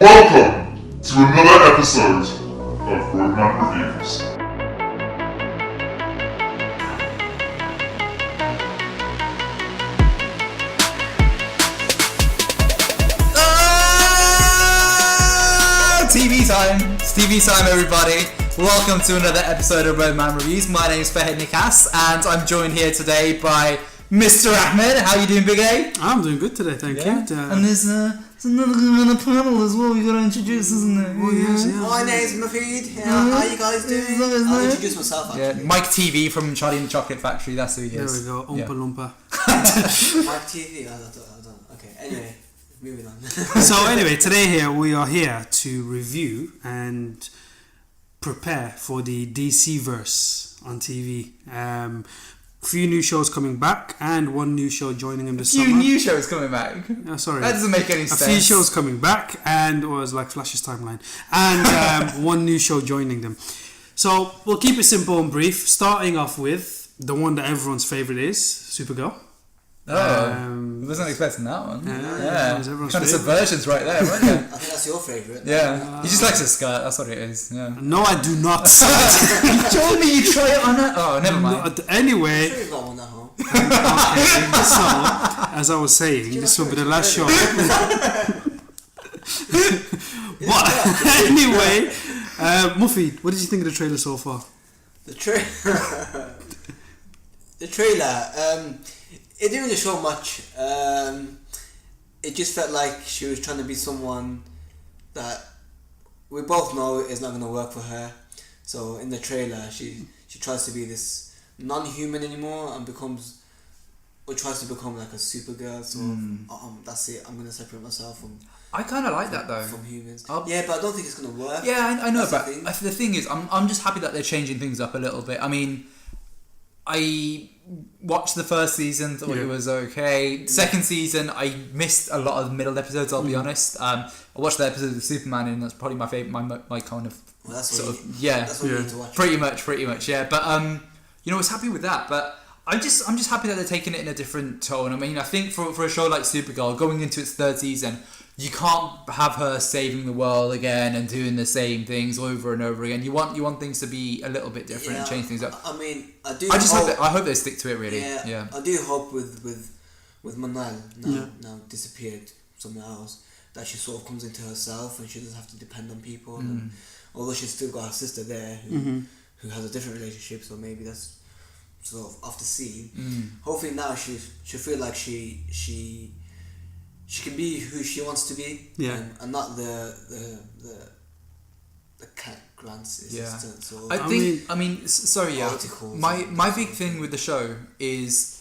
Welcome to another episode of Roadmen Reviews. TV time! It's TV time, everybody. Welcome to another episode of Roadmen Reviews. My name is Fahed Nikas, and I'm joined here today by Mr. Ahmed. How you doing, Big A? I'm doing good today, thank you. And there's another guy on the panel as well. We got to introduce, isn't there? Oh yes, yeah. My name's Mafid. How you guys doing? I'll introduce myself actually. Mike TV from Charlie and the Chocolate Factory. That's who he There is. we go. Oompa Loompa. Mike TV. I don't. Okay. Anyway, moving on. So anyway, today we are here to review and prepare for the DC verse on TV. Few new shows coming back and one new show joining them this Few summer. new shows coming back. Sorry, That doesn't make any sense. A few shows coming back and it was like Flash's timeline, and one new show joining them. So we'll keep it simple and brief. Starting off with the one that everyone's favorite is Supergirl. I wasn't expecting that one. Yeah. Kind of subversions right there, weren't you? I think that's your favourite. Yeah. He just likes a skirt, that's what it is. Yeah. No, I do not. You told me you try it on it. Oh, never mind. Anyway, I'm sure you've got one at home. okay, so as I was saying, this will be the last show. But anyway, Muffy, what did you think of the trailer so far? The trailer. It didn't really show much. It just felt like she was trying to be someone that we both know is not going to work for her. So in the trailer, she tries to be this non-human anymore and tries to become like a Supergirl. So that's it. I'm going to separate myself from. I kind of like that though. From humans. Yeah, but I don't think it's going to work. Yeah, I know, That's but the thing. is, I'm just happy that they're changing things up a little bit. I mean, I watched the first season, thought it was okay. Second season, I missed a lot of the middle episodes, I'll be honest. I watched the episode of Superman, and that's probably my favourite, my kind of That's sort what of, That's what you need to watch. Pretty much, yeah. But I was happy with that. But I'm just happy that they're taking it in a different tone. I mean, I think for a show like Supergirl, going into its third season, you can't have her saving the world again and doing the same things over and over again. You want things to be a little bit different and change things up. I mean, I hope they stick to it really. Yeah. I do hope with Manal now disappeared somewhere else, that she sort of comes into herself and she doesn't have to depend on people. And although she's still got her sister there who has a different relationship, so maybe that's sort of off the scene. Hopefully now she'll feel like she can be who she wants to be, and not the cat Grant's assistant. So my big thing with the show is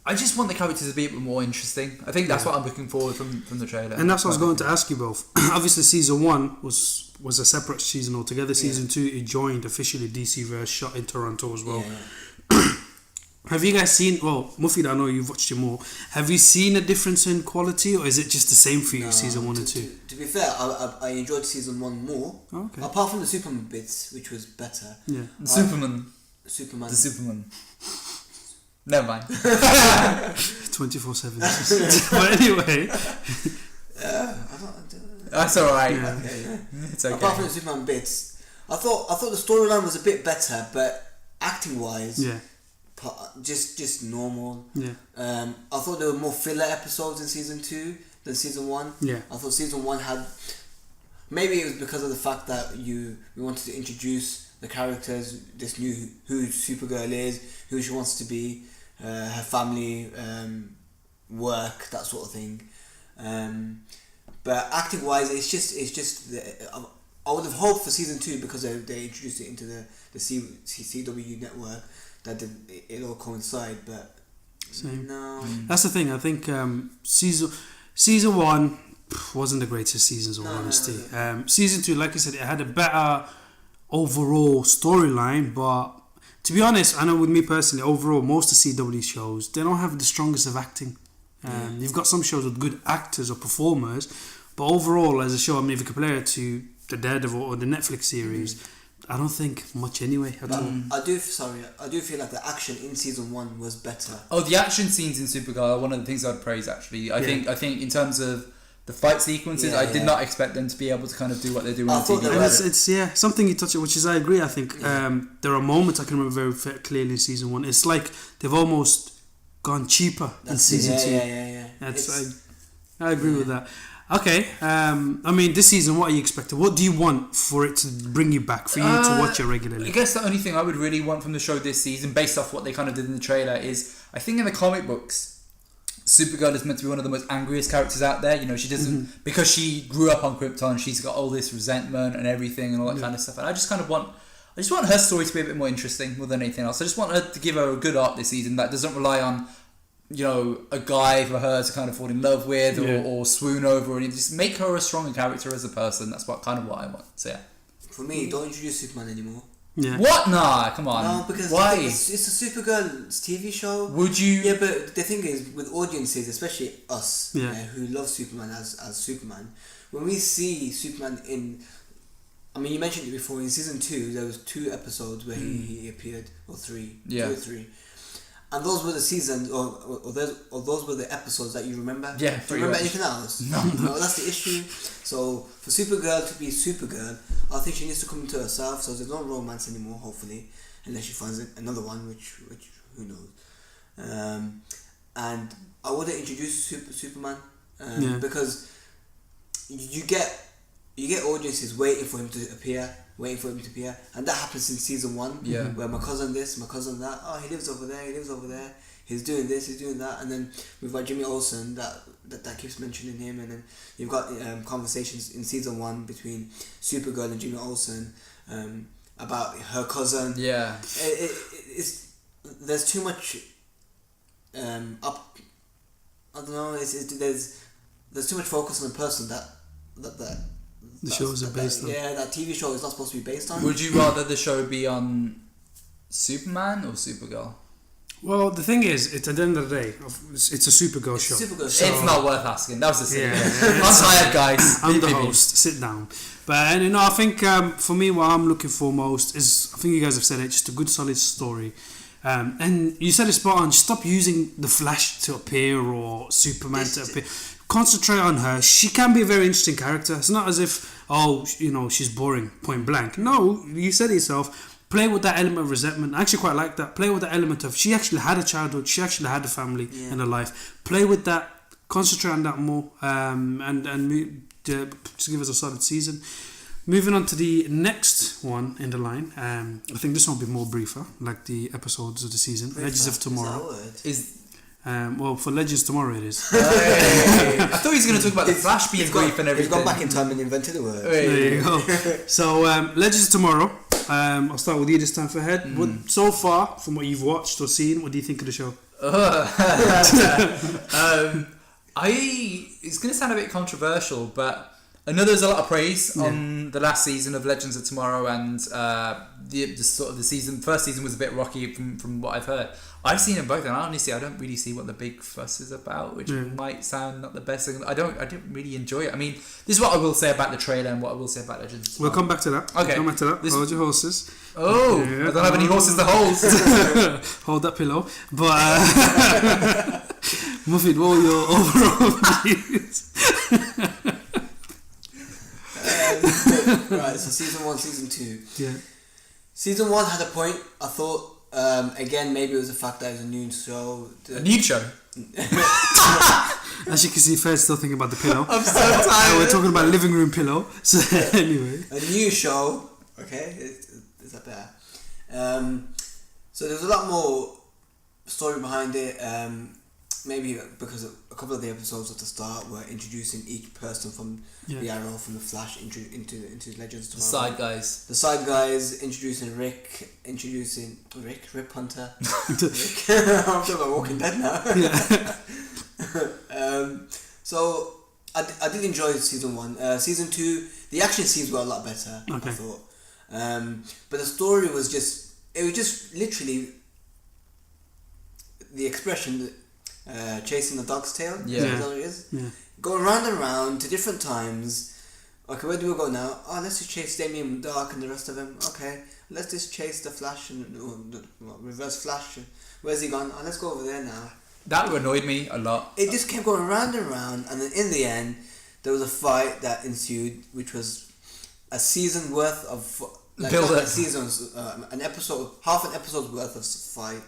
I just want the characters to be a bit more interesting. I think that's what I'm looking forward from the trailer. And that's what I was going to ask you both. Obviously, season 1 was a separate season altogether. Season 2, it joined officially DCverse, shot in Toronto as well. Have you guys seen, Muffy, I know you've watched it more. Have you seen a difference in quality, or is it just the same for you, season 1 and 2? To be fair, I enjoyed season 1 more. Okay. Apart from the Superman bits, which was better. Yeah. Superman. The Superman. Never mind. 24/7. But anyway. That's alright. Yeah. Okay. It's okay. Apart from the Superman bits, I thought the storyline was a bit better, but acting wise, just normal. Yeah. I thought there were more filler episodes in season 2 than season 1. Yeah. I thought season 1 had, maybe it was because of the fact that we wanted to introduce the characters, this new who Supergirl is, who she wants to be, her family, work, that sort of thing. But acting wise, it's just I would have hoped for season 2, because they introduced it into the CW network, that it all coincide, but Same. no. That's the thing. I think season 1 wasn't the greatest seasons, in all honesty. Season 2, like I said, it had a better overall storyline, but to be honest, I know with me personally, overall, most of CW shows, they don't have the strongest of acting. You've got some shows with good actors or performers, but overall, as a show, I mean, if you compare it to the Daredevil or the Netflix series, I don't think much anyway at all. I do feel like the action in season 1 was better. Oh, the action scenes in Supergirl are one of the things I'd praise actually. I think in terms of the fight sequences. Yeah, I did not expect them to be able to kind of do what they're doing on thought TV. they And it's something you touch on, which is I agree. I think there are moments I can remember very clearly in season 1. It's like they've almost gone cheaper in season 2. Yeah. I agree with that. Okay, I mean, this season, what are you expecting? What do you want for it to bring you back, for you to watch it regularly? I guess the only thing I would really want from the show this season, based off what they kind of did in the trailer, is I think in the comic books, Supergirl is meant to be one of the most angriest characters out there. You know, she doesn't, because she grew up on Krypton, she's got all this resentment and everything and all that kind of stuff. And I just want her story to be a bit more interesting more than anything else. I just want her to give her a good arc this season that doesn't rely on, you know, a guy for her to kind of fall in love with or swoon over, and just make her a stronger character as a person. That's what I want. So yeah. For me, don't introduce Superman anymore. Yeah. What? Nah, come on. No, because why? It's a Supergirl's TV show. Would you? Yeah, but the thing is, with audiences, especially us, Yeah. who love Superman as Superman, when we see Superman in, I mean, you mentioned it before, in season 2, there was 2 episodes where he appeared, or 3, 2 or 3. And those were the seasons, or those were the episodes that you remember. Yeah. Do you remember anything else? No, that's the issue. So for Supergirl to be Supergirl, I think she needs to come into herself. So there's no romance anymore, hopefully, unless she finds another one, which who knows. And I would have introduced Superman because you get audiences waiting for him to appear. And that happens in season 1 where my cousin this, my cousin that, oh, he lives over there, he's doing this, he's doing that. And then we've got Jimmy Olsen that keeps mentioning him, and then you've got conversations in season 1 between Supergirl and Jimmy Olsen about her cousin. It's there's too much I don't know, there's too much focus on the person that the shows are based on. Yeah, that TV show is not supposed to be based on. Would you rather the show be on Superman or Supergirl? Well, the thing is, it's at the end of the day, it's a Supergirl show. It's not worth asking. That was the thing. Yeah. I'm tired, guys. I'm the host. Sit down. But I think for me, what I'm looking for most is, I think you guys have said it, just a good, solid story. And you said it spot on. Stop using the Flash to appear or Superman to appear. Concentrate on her. She can be a very interesting character. It's not as if, she's boring, point blank. No, you said it yourself. Play with that element of resentment. I actually quite like that. Play with the element of, she actually had a childhood. She actually had a family in her life. Play with that. Concentrate on that more. And just give us a solid season. Moving on to the next one in the line. I think this one will be more briefer, like the episodes of the season. Legends of Tomorrow. Well, for Legends Tomorrow it is. I thought he was going to talk about the Flash being brief and everything. He's gone back in time and invented a word. There you go. So, Legends of Tomorrow. I'll start with you this time for head. So far, from what you've watched or seen, what do you think of the show? It's going to sound a bit controversial, but I know there's a lot of praise on the last season of Legends of Tomorrow, and the first season was a bit rocky from what I've heard. I've seen them both, and honestly, I don't really see what the big fuss is about, which might sound not the best thing. I didn't really enjoy it. I mean, this is what I will say about the trailer and what I will say about Legends. We'll come back to that. Okay. Hold your horses. Oh, I don't have any horses to hold. Hold that pillow. But Muffin, what were your overall views? Right, so season 1, season 2. Yeah. Season 1 had a point. I thought, again, maybe it was the fact that it was a new show. A new show? As you can see, Fred's still thinking about the pillow. I'm so tired. We're talking about a living room pillow. So anyway. A new show. Okay, is that better? So there's a lot more story behind it. Maybe because a couple of the episodes at the start were introducing each person from the Arrow, from the Flash into Legends Tomorrow. The side guys, introducing Rip Hunter. Rick. I'm talking about Walking Dead now. So I did enjoy season 1. Season 2, the action scenes were a lot better. I thought, but the story was just literally the expression. Chasing the dog's tail. Is that what it is? Yeah. Going round and round to different times. Okay, where do we go now? Oh, let's just chase Damien Dark and the rest of them. Okay, let's just chase the Flash and Reverse Flash. Where's he gone? Oh, let's go over there now. That annoyed me a lot. It just kept going round and round, and then in the end, there was a fight that ensued, which was a season worth of Build not it. seasons, half an episode's worth of fight,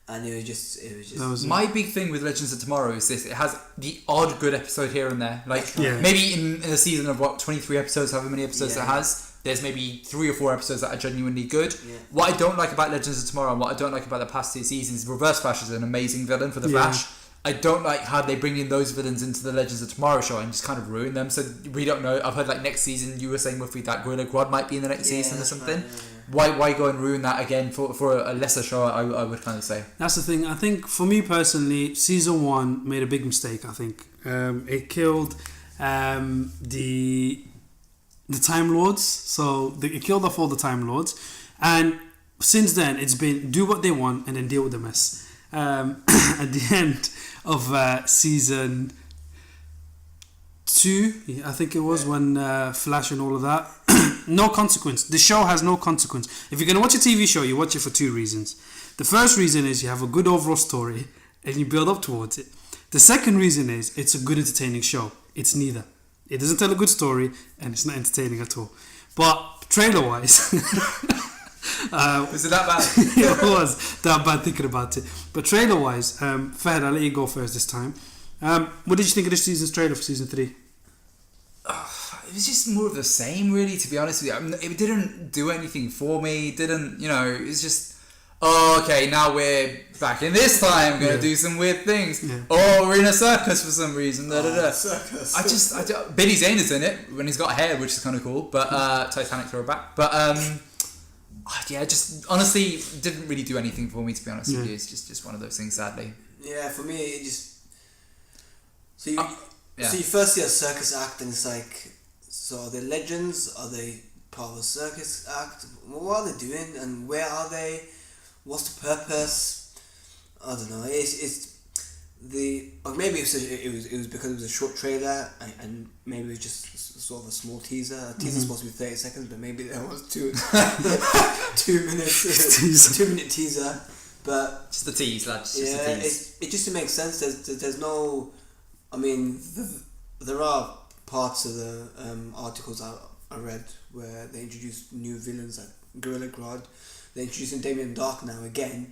and it was just. That was My big thing with Legends of Tomorrow is this: it has the odd good episode here and there. Like Yeah. maybe in a season of 23 episodes, however many episodes it has, there's maybe 3 or 4 episodes that are genuinely good. Yeah. What I don't like about Legends of Tomorrow and what I don't like about the past 2 seasons, Reverse Flash is an amazing villain for the Yeah. Flash. I don't like how they bring in those villains into the Legends of Tomorrow show and just kind of ruin them. So we don't know. I've heard like next season you were saying Muffy that Gorilla Grodd might be in the next season or that's something. right, Why go and ruin that again for a lesser show? I would kind of say. That's the thing. I think for me personally, season 1 made a big mistake. I think it killed the Time Lords. So it killed off all the Time Lords, and since then it's been do what they want and then deal with the mess. At the end of season 2, I think it was, when Flash and all of that. No consequence. The show has no consequence. If you're going to watch a TV show, you watch it for 2 reasons. The first reason is you have a good overall story and you build up towards it. The second reason is it's a good entertaining show. It's neither. It doesn't tell a good story and it's not entertaining at all. But trailer-wise... Was it that bad? It was that bad thinking about it. But trailer-wise, Fahad, I'll let you go first this time. What did you think of this season's trailer for season 3? It was just more of the same, really, to be honest with you. I mean, it didn't do anything for me. It didn't, it was just, okay, now we're back in this time, going to do some weird things. Yeah. Oh, we're in a circus for some reason. Circus. Billy Zane is in it when he's got hair, which is kind of cool. But Titanic throwback. But yeah, just honestly didn't really do anything for me, to be honest with you. It's just one of those things, sadly. Yeah, for me, it just. So you first see a circus act, and it's like, so are they legends? Are they part of a circus act? What are they doing, and where are they? What's the purpose? I don't know. Or maybe it was because it was a short trailer, and maybe it was just sort of a small teaser. A teaser's supposed to be 30 seconds, but maybe there was 2 minutes, 2 minute teaser. But just a tease, lads. Just yeah, a tease. it just makes sense. There's no. I mean, there are parts of the articles I read where they introduced new villains like Gorilla Grodd. They're introducing Damien Dark now again.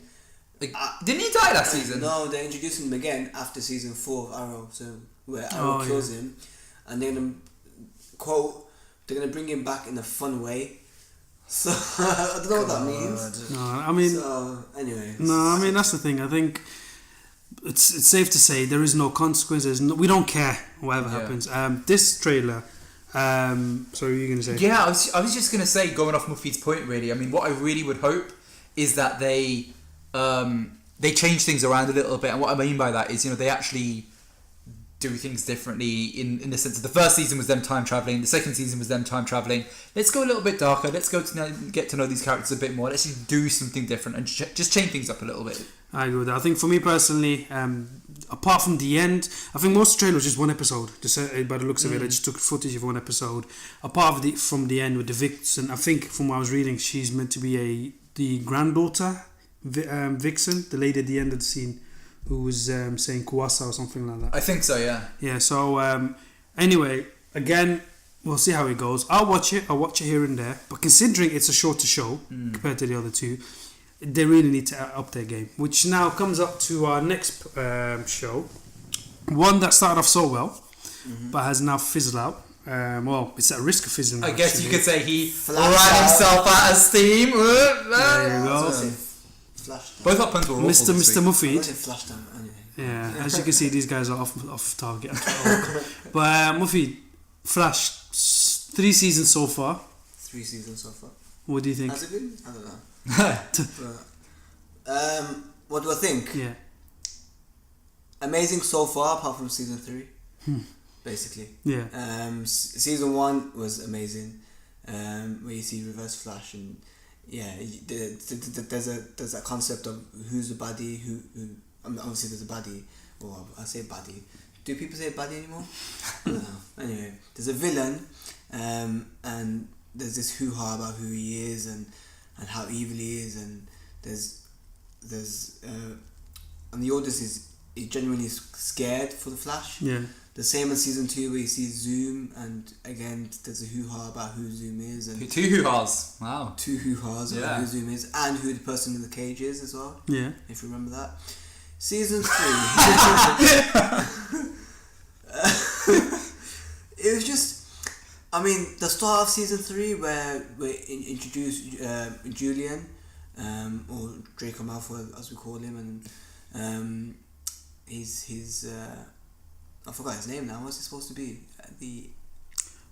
Didn't he die last season? No, they're introducing him again after season 4 of Arrow. So where Arrow kills him, and they're gonna they're gonna bring him back in a fun way. So I don't know what that means. No, I mean. So anyway. No, I mean that's the thing. I think it's safe to say there is no consequences. We don't care whatever happens. This trailer. Sorry, you're gonna say? Yeah, I was just gonna say, going off Muffy's point, really. I mean, what I really would hope is that they change things around a little bit, and what I mean by that is, they actually do things differently in the sense of the first season was them time traveling, the second season was them time traveling. Let's go a little bit darker. Let's go to get to know these characters a bit more. Let's just do something different and just change things up a little bit. I agree with that. I think for me personally, apart from the end, I think most of the trailer was just one episode. Just by the looks of it, I just took footage of one episode. Apart from the end with the Vixen, I think from what I was reading, she's meant to be the granddaughter Vixen, the lady at the end of the scene who was saying Kuwasa or something like that. I think so, yeah. Yeah, so anyway, again, we'll see how it goes. I'll watch it here and there, but considering it's a shorter show compared to the other 2, they really need to up their game, which now comes up to our next show. One that started off so well, but has now fizzled out. Well, it's at risk of fizzling out. I guess you could say he ran himself out of steam. There you go. Both our puns were awful. Mr. Muffy. Anyway. Yeah, as you can see, these guys are off target. But Muffy, Flash, 3 seasons so far. 3 seasons so far. What do you think? Has it been? I don't know. But, what do I think? Yeah. Amazing so far, apart from season 3. Basically. Yeah. Season 1 was amazing. Where you see Reverse Flash and there's a concept of who's a baddie, who I mean, obviously there's a baddie, or I say baddie. Do people say baddie anymore? I don't know. Anyway, there's a villain, and there's this hoo-ha about who he is and how evil he is, and there's and the audience is genuinely scared for the Flash. Yeah. The same in season 2 where you see Zoom, and again there's a hoo-ha about who Zoom is, and 2 hoo-has. Wow. 2 hoo-has Yeah. about who Zoom is, and who the person in the cage is as well. Yeah. If you remember that. Season 3. It was just, I mean, the start of season 3 where we introduced Julian, or Draco Malfoy as we call him, and he's I forgot his name now. What's he supposed to be?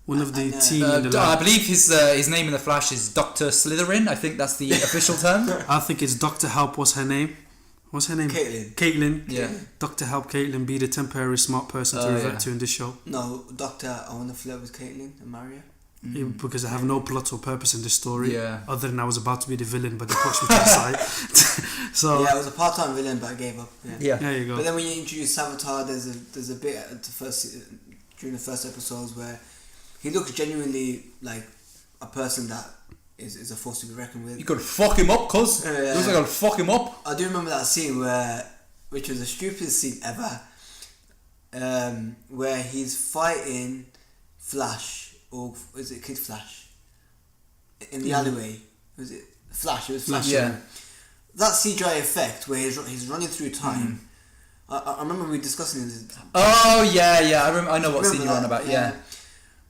One of the team in the I lab. believe his name in the Flash is Dr. Slytherin. I think that's the official term. I think it's Dr. Help. What's her name? Caitlin. Yeah. Dr. Help Caitlin be the temporary smart person to revert to in this show. No, Doctor, I want to flirt with Caitlin and marry her. Yeah, because I have no plot or purpose in this story. Yeah. Other than I was about to be the villain, but they pushed me to the side. So Yeah, I was a part-time villain, but I gave up. Yeah. there you go. But then when you introduce Savitar, there's a bit at during the first episodes where he looks genuinely like a person that is a force to be reckoned with. You gotta fuck him up, cuz. Yeah. Looks like I gotta fuck him up. I do remember that scene which was the stupidest scene ever, where he's fighting Flash, or is it Kid Flash? In the alleyway. Was it Flash? It was Flash. Yeah. That CGI effect where he's running through time. I remember we discussing this. Oh yeah. I know what scene you're on that? about. Yeah.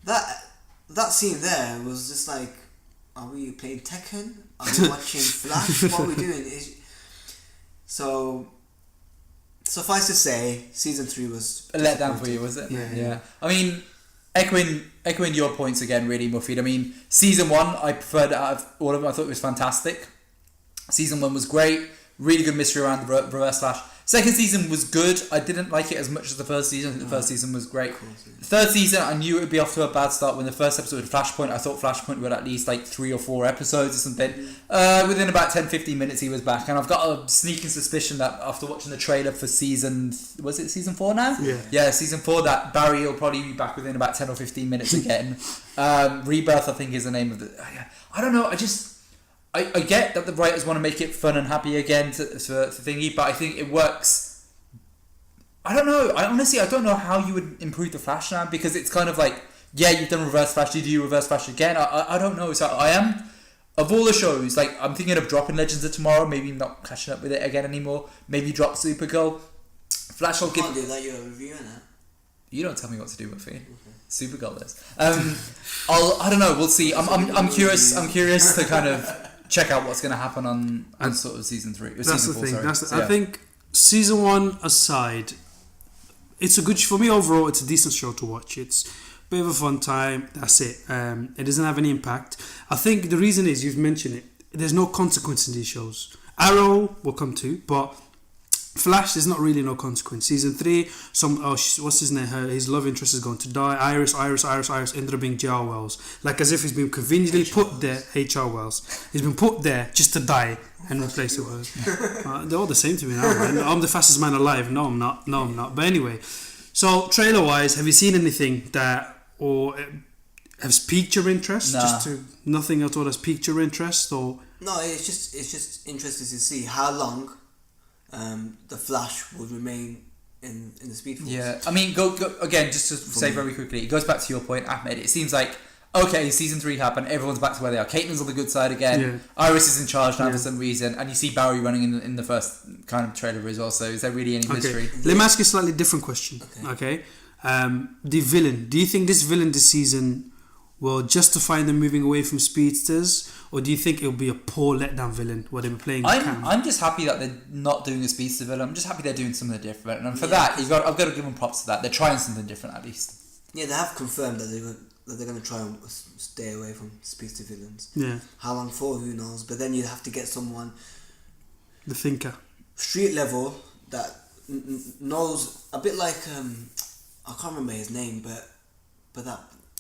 That scene there was just like, are we playing Tekken? Are we watching Flash? What are we doing? So, suffice to say, season 3 was A letdown for you, was it? Yeah. I mean, echoing your points again, really, Mufid. I mean, season 1, I preferred it out of all of them. I thought it was fantastic. Season 1 was great. Really good mystery around the Reverse Flash. Second season was good. I didn't like it as much as the first season. I think the first season was great. The third season, I knew it would be off to a bad start. When the first episode of Flashpoint, I thought Flashpoint would at least like 3 or 4 episodes or something. Within about 10-15 minutes, he was back. And I've got a sneaking suspicion that after watching the trailer for season 4 now? Yeah, season 4, that Barry will probably be back within about 10 or 15 minutes again. Rebirth, I think, is the name of the... I don't know, I get that the writers want to make it fun and happy again for thingy, but I think it works. I don't know. I don't know how you would improve the Flash now, because it's kind of like, yeah, you've done Reverse Flash, did you do Reverse Flash again? I don't know. So I am, of all the shows, like, I'm thinking of dropping Legends of Tomorrow, maybe not catching up with it again anymore, maybe drop Supergirl. Flash will give... Can't do that, you're reviewing it. You don't tell me what to do, Muffy. Supergirl is. I don't know, we'll see. I'm curious to kind of check out what's going to happen on sort of season 3. That's season the 4, thing. sorry. I think season 1 aside, it's a good for me overall. It's a decent show to watch. It's a bit of a fun time. That's it. It doesn't have any impact. I think the reason is, you've mentioned it, there's no consequence in these shows. Arrow will come to, but Flash, there's not really no consequence. Season 3, what's his name? His love interest is going to die. Iris ended up being J.R. Wells. Like as if he's been conveniently put there. H.R. Wells. He's been put there just to die and replace it with. They're all the same to me now, man. I'm the fastest man alive. No, I'm not. But anyway, so trailer wise, have you seen anything that or has piqued your interest? Nah. Nothing at all has piqued your interest, or No, it's just interesting to see how long the Flash will remain in the Speed Force. Yeah, I mean, go again, just to say very quickly, it goes back to your point, Ahmed. It seems like, okay, season 3 happened, everyone's back to where they are. Caitlin's on the good side again. Yeah. Iris is in charge now for some reason, and you see Barry running in the first kind of trailer as well. So is there really any mystery? Let me ask you a slightly different question. Okay. The villain. Do you think this villain this season will justify them moving away from speedsters, or do you think it'll be a poor letdown villain where they were playing? I'm just happy that they're not doing a speedster villain. I'm just happy they're doing something different, and for that, I've got to give them props to that. They're trying something different at least. Yeah, they have confirmed that they're going to try and stay away from speedster villains. Yeah. How long for? Who knows? But then you'd have to get someone the thinker, street level that knows a bit like I can't remember his name, but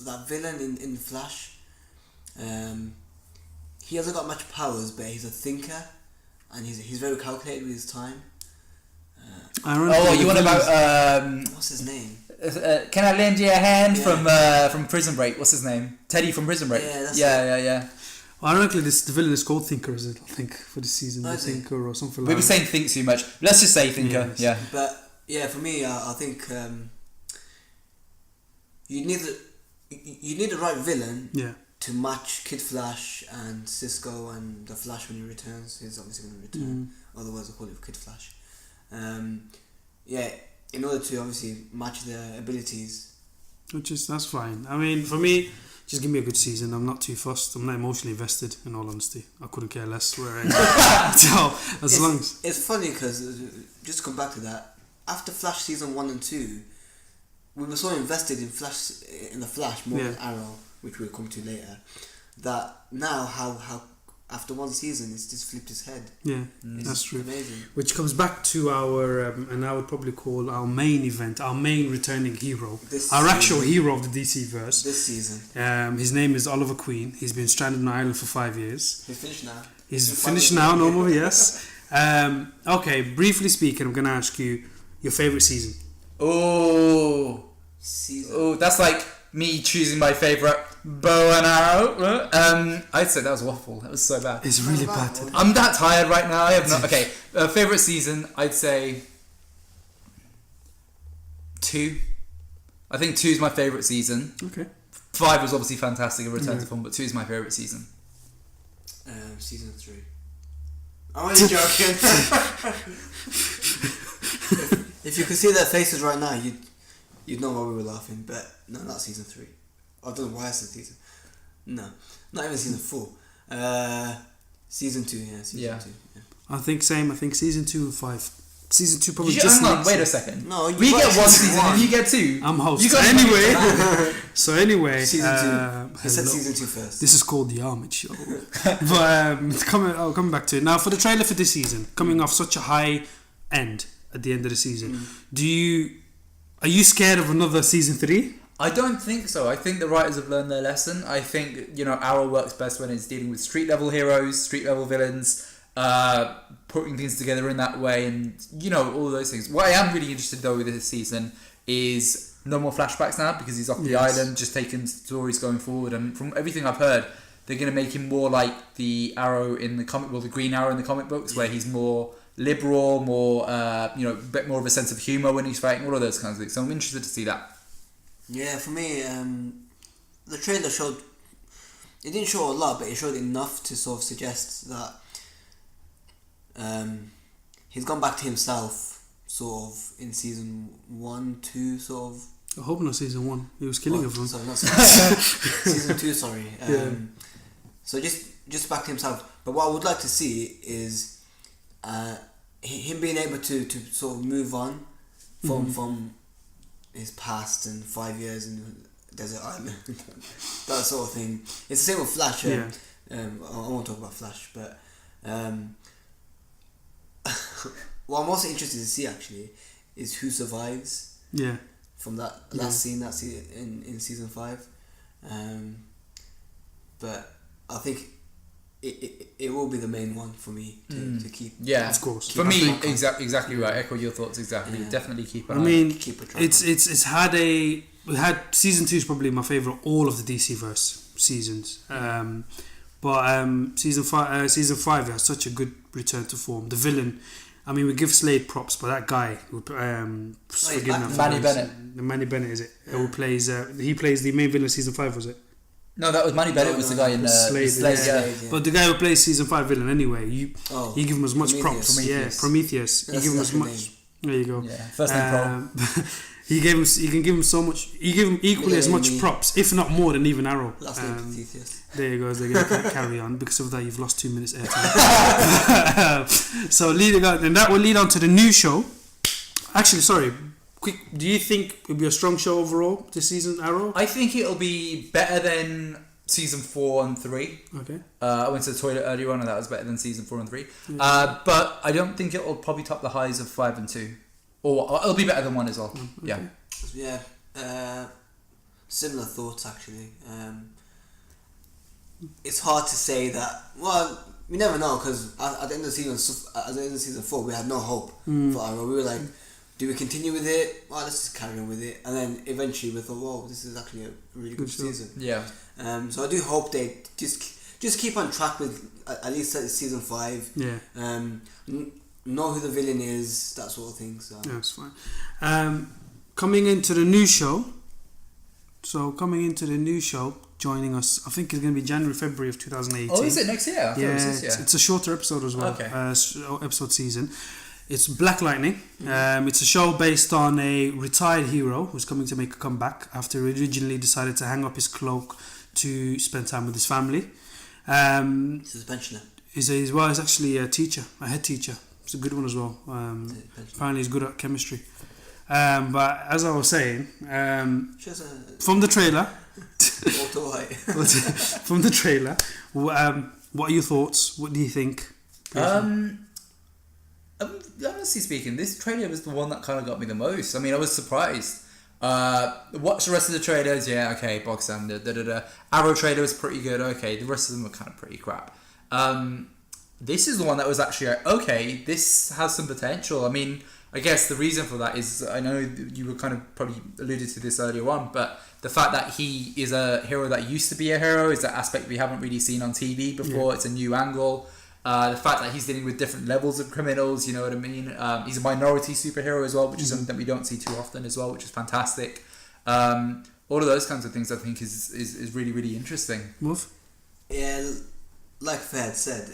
that villain in the Flash, he hasn't got much powers, but he's a thinker, and he's very calculated with his time. You want about what's his name? Can I lend you a hand from Prison Break? What's his name? Teddy from Prison Break. Yeah. Well, ironically, the villain is called Thinker, is it? I think for this season, the Thinker or something like that. We were saying think too much. Let's just say Thinker. Yeah. But yeah, for me, I think you need the right villain Yeah. to match Kid Flash and Cisco and the Flash when he returns. He's obviously going to return. Otherwise, they'll call it Kid Flash. In order to obviously match their abilities. That's fine. I mean, for me, just give me a good season. I'm not too fussed. I'm not emotionally invested, in all honesty. I couldn't care less where I so, long as... It's funny because, just to come back to that, after Flash season 1 and 2, we were so invested in the Flash more than Arrow, which we'll come to later, that now how after one season it's just flipped his head. Yeah, that's true. Amazing. Which comes back to our, and I would probably call our main event, our main returning hero, actual hero of the DC verse. This season. His name is Oliver Queen. He's been stranded on an island for 5 years. He's finished now. He's finished now, no more, yes. Okay, briefly speaking, I'm going to ask you your favourite season. That's like me choosing my favourite bow and arrow. I'd say that was waffle. That was so bad. It's really bad. I'm that tired right now. I have no. Okay, favourite season. I'd say 2. I think 2 is my favourite season. Okay. 5 was obviously fantastic, a return to form, but 2 is my favourite season. Season 3. I'm only joking. If you could see their faces right now, you'd know why we were laughing. But no, not season 3. I don't know why I said season. No, not even season 4. Season 2, yeah. Season 2. Yeah. I think same. I think season 2 and 5. Season 2 probably hang on, wait a second. No, we get 1 season and you get 2. I'm host. You got anyway. Season 2. He said season 2 first. This is called the Armored Show. But coming back to it now, for the trailer for this season, coming off such a high end at the end of the season, are you scared of another season 3? I don't think so. I think the writers have learned their lesson. I think, Arrow works best when it's dealing with street level heroes, street level villains, putting things together in that way, and all those things. What I am really interested though with this season is no more flashbacks now, because he's off the island, just taking stories going forward. And from everything I've heard, they're going to make him more like the Arrow in the comic, the Green Arrow in the comic books, where he's more liberal, more a bit more of a sense of humour when he's fighting, all of those kinds of things. So I'm interested to see that. Yeah, for me, the trailer showed. It didn't show a lot, but it showed enough to sort of suggest that he's gone back to himself, sort of in season 1, 2, sort of. I hope not season 1. He was killing everyone. Sorry, not season 2. Sorry. So just back to himself. But what I would like to see is him being able to sort of move on from his past and 5 years in desert island, that sort of thing. It's the same with Flash. I won't talk about Flash, but what I'm also interested to see actually is who survives. Yeah. From that last scene, in season 5, but I think it will be the main one for me to keep. Yeah, of course. For me, exactly right. Echo your thoughts exactly. Yeah. Definitely keep an eye. I mean, it's had season 2 is probably my favorite all of the DC verse seasons. But season 5 has such a good return to form. The villain. I mean, we give Slade props, but that guy, Manny Bennett, is it? Yeah. Who plays? He plays the main villain of season 5, was it? No, that was Manny Bennett. Was the guy in Slade? Yeah. But the guy who plays season 5 villain, anyway, you give him as much props. Prometheus. You give him as much. There you go. Yeah, first name pro. You can give him so much. You give him equally as much props, if not more than even Arrow. Last name Prometheus. There you go. They're going to carry on. Because of that, you've lost 2 minutes airtime. So leading on, and that will lead on to the new show. Actually, sorry. Quick. Do you think it'll be a strong show overall this season, Arrow? I think it'll be better than season 4 and 3. Okay. I went to the toilet earlier on, and that was better than season 4 and 3. Yeah. But I don't think it'll probably top the highs of 5 and 2. Or it'll be better than 1 as well. Okay. Yeah. Yeah. Similar thoughts actually. It's hard to say that. Well, we never know, because at the end of season 4, we had no hope for Arrow. We were like, do we continue with it? Well, let's just carry on with it. And then eventually we thought, whoa, this is actually a really good season. Yeah. So I do hope they just keep on track with at least season 5. Yeah. Know who the villain is, that sort of thing. So yeah, that's fine. Coming into the new show, So coming into the new show, joining us, I think it's going to be January, February of 2018. Oh, is it next year? I thought it was this year. It's a shorter episode as well. Okay. Episode season. It's Black Lightning. It's a show based on a retired hero who's coming to make a comeback after he originally decided to hang up his cloak to spend time with his family. He's a pensioner. He's actually a teacher, a head teacher. It's a good one as well. Apparently he's good at chemistry. But as I was saying, from the trailer, from the trailer, what are your thoughts? What do you think? Honestly speaking, this trailer was the one that kind of got me the most. I mean, I was surprised. Watch the rest of the trailers. Yeah, okay, bog standard. Arrow trailer was pretty good. Okay, the rest of them were kind of pretty crap. This is the one that was actually like, okay, this has some potential. I mean, I guess the reason for that is, I know you were kind of probably alluded to this earlier on, but the fact that he is a hero that used to be a hero is that aspect we haven't really seen on TV before. Yeah. It's a new angle. The fact that he's dealing with different levels of criminals, you know what I mean? He's a minority superhero as well, which is something that we don't see too often as well, which is fantastic. All of those kinds of things I think is really, really interesting. Wolf? Yeah, like Fahad said,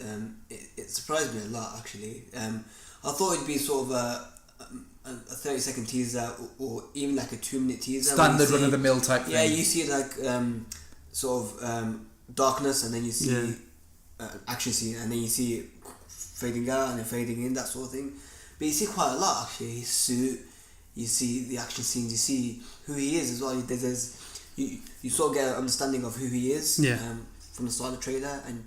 it surprised me a lot actually. I thought it'd be sort of a 30-second teaser or even like a 2-minute teaser. Standard run-of-the-mill type thing. Yeah, you see like sort of darkness, and then you see action scene, and then you see it fading out and then fading in, that sort of thing. But you see quite a lot actually. His suit, you see the action scenes, you see who he is as well. You sort of get an understanding of who he is from the start of the trailer, and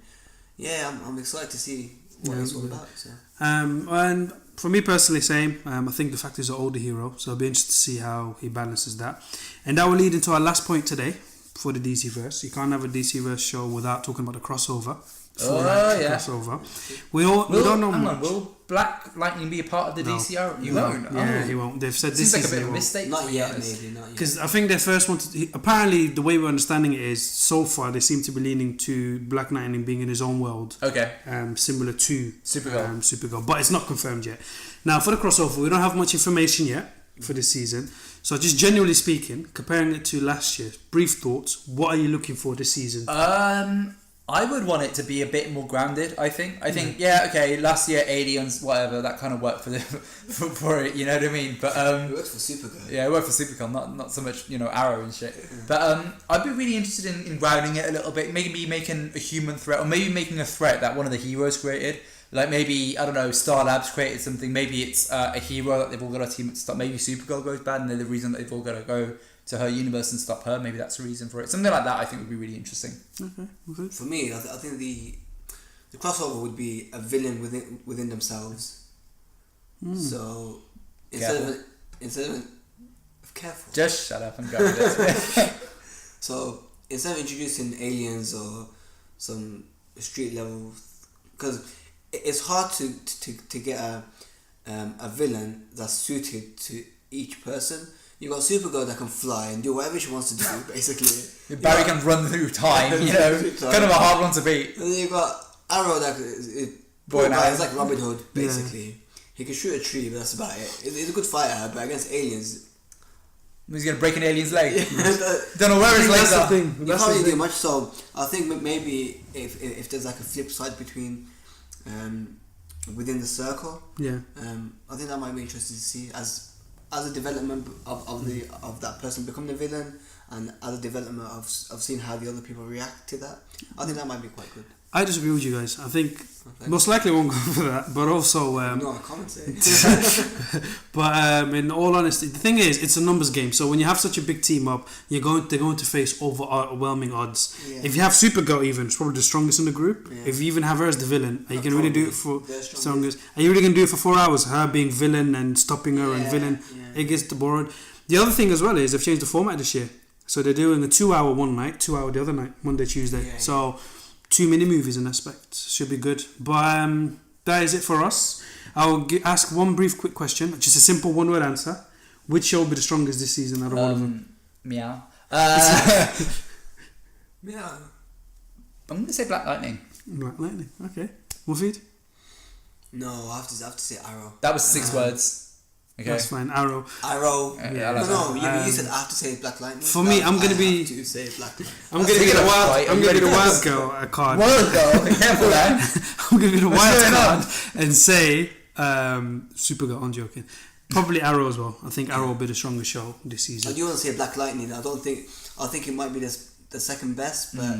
I'm excited to see what it's all about. So. And for me personally, same. I think the fact he's an older hero, so I'll be interested to see how he balances that. And that will lead into our last point today for the DCverse. You can't have a DCverse show without talking about the crossover. Crossover. We don't know much. Will Black Lightning be a part of the DCR? He won't. Yeah, he won't. They've said this seems is like a bit of a mistake. Not yet. Because I think their first one. Apparently, the way we're understanding it is so far they seem to be leaning to Black Lightning being in his own world. Okay. Similar to Supergirl. Supergirl, but it's not confirmed yet. Now for the crossover, we don't have much information yet for this season. So just generally speaking, comparing it to last year, brief thoughts. What are you looking for this season? I would want it to be a bit more grounded. I think okay. Last year, aliens, whatever, that kind of worked for it. You know what I mean? But it worked for Supergirl. Yeah, it worked for Supergirl. Not so much Arrow and shit. But I'd be really interested in grounding it a little bit. Maybe making a human threat, or maybe making a threat that one of the heroes created. Like maybe, I don't know, Star Labs created something. Maybe it's a hero that they've all got to team up to stop. Maybe Supergirl goes bad, and they're the reason that they've all got to go to her universe and stop her. Maybe that's the reason for it. Something like that I think would be really interesting. Okay. For me, I think the crossover would be a villain within themselves. So instead of careful. Just shut up and go with it. So instead of introducing aliens or some street level, because it's hard to get a villain that's suited to each person. You got Supergirl that can fly and do whatever she wants to do, basically. Barry can run through time, kind of a hard one to beat. And then you got Arrow that is like Robin Hood, basically. Yeah. He can shoot a tree, but that's about it. He's a good fighter, but against aliens, he's gonna break an alien's leg. Don't know where his legs are. You can't really do much. So I think maybe if there's like a flip side between within the circle, I think that might be interesting to see as a development of that person becoming the villain, and as a development of seeing how the other people react to that. I think that might be quite good. I disagree with you guys. I think most likely won't go for that, but also no, I can't say. But in all honesty, the thing is, it's a numbers game. So when you have such a big team up, they're going to face overwhelming odds. Yeah. If you have Supergirl, even it's probably the strongest in the group. Yeah. If you even have her as the villain, are you can really do it for strongest? Are you really gonna do it for 4 hours? Her being villain and stopping her and villain, it gets bored. The other thing as well is they've changed the format this year, so they're doing a 2 hour one night, 2 hour the other night, Monday, Tuesday. Yeah, so 2 mini movies in aspect should be good. But that is it for us. I'll ask one brief quick question, just a simple one word answer. Which show will be the strongest this season out of all of them? Meow. Meow. I'm going to say Black Lightning. Black Lightning, okay. Mufid? No, I have to say Arrow. That was 6 words. Okay. That's fine. Arrow. Arrow. Yeah, I like No, that. you said I have to say Black Lightning. For me, I'm gonna be. I have to say Black Lightning. I'm gonna be the wild. I'm gonna be the wild girl card. Wild girl. Careful, man. I'm gonna be the wild going card and say Supergirl. I'm joking. Probably Arrow as well. I think Arrow will be the strongest show this season. I do want to say Black Lightning. I think it might be the second best, but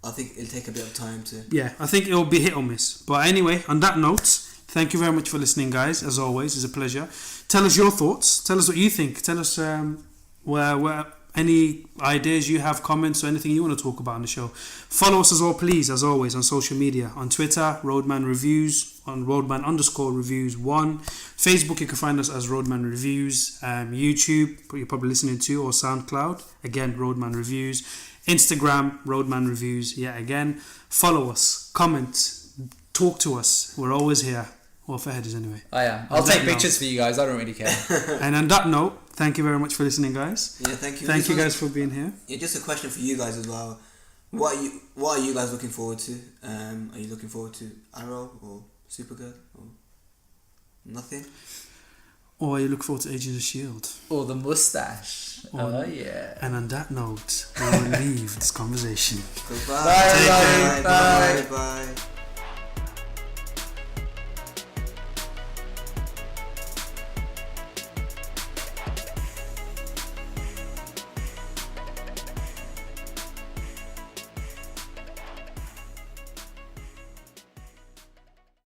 I think it'll take a bit of time to. Yeah, I think it will be hit or miss. But anyway, on that note, thank you very much for listening, guys. As always, it's a pleasure. Tell us your thoughts. Tell us what you think. Tell us where any ideas you have, comments, or anything you want to talk about on the show. Follow us as well, please, as always, on social media. On Twitter, Roadman Reviews, on Roadman_Reviews1. Facebook, you can find us as Roadman Reviews. YouTube, you're probably listening to, or Soundcloud. Again, Roadman Reviews. Instagram, Roadman Reviews, yet again. Follow us, comment, talk to us. We're always here. Well, Fahad is anyway. I am. I'll take pictures for you guys. I don't really care. And on that note, thank you very much for listening, guys. Yeah, thank you. Thank you guys for being here. Yeah, just a question for you guys as well. What are you guys looking forward to? Are you looking forward to Arrow or Supergirl or nothing? Or you look forward to Agents of S.H.I.E.L.D. Or the mustache. Oh, yeah. And on that note, we will leave this conversation. Goodbye. Bye. Bye. Bye. Bye.